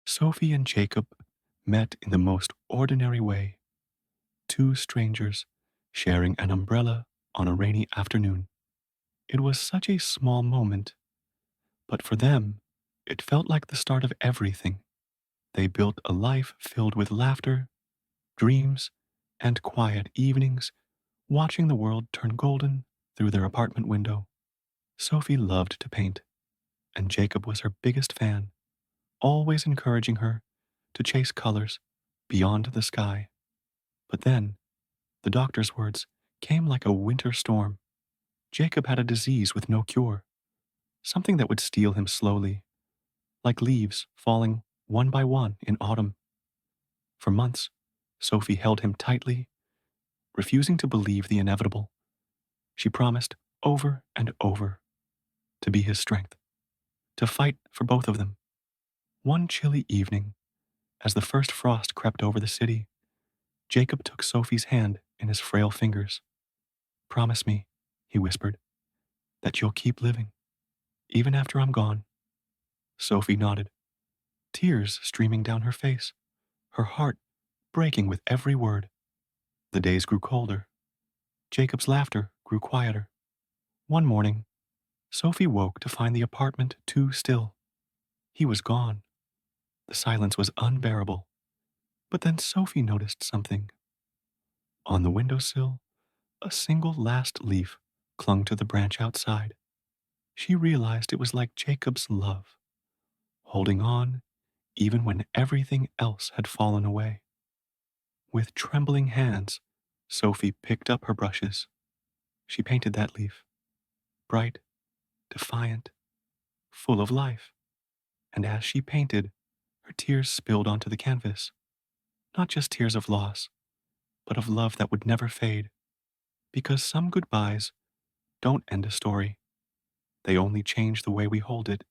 Sophie and Jacob met in the most ordinary way, two strangers sharing an umbrella on a rainy afternoon. It was such a small moment, but for them, it felt like the start of everything. They built a life filled with laughter, dreams, and quiet evenings, watching the world turn golden through their apartment window. Sophie loved to paint, and Jacob was her biggest fan, always encouraging her to chase colors beyond the sky. But then, the doctor's words came like a winter storm. Jacob had a disease with no cure, something that would steal him slowly, like leaves falling one by one in autumn. For months, Sophie held him tightly, refusing to believe the inevitable. She promised over and over to be his strength, to fight for both of them. One chilly evening, as the first frost crept over the city, Jacob took Sophie's hand in his frail fingers. "Promise me," he whispered, "that you'll keep living, even after I'm gone." Sophie nodded, tears streaming down her face, her heart breaking with every word. The days grew colder. Jacob's laughter grew quieter. One morning, Sophie woke to find the apartment too still. He was gone. The silence was unbearable. But then Sophie noticed something. On the windowsill, a single last leaf clung to the branch outside. She realized it was like Jacob's love, holding on even when everything else had fallen away. With trembling hands, Sophie picked up her brushes. She painted that leaf, bright, defiant, full of life. And as she painted, her tears spilled onto the canvas. Not just tears of loss, but of love that would never fade. Because some goodbyes don't end a story, they only change the way we hold it.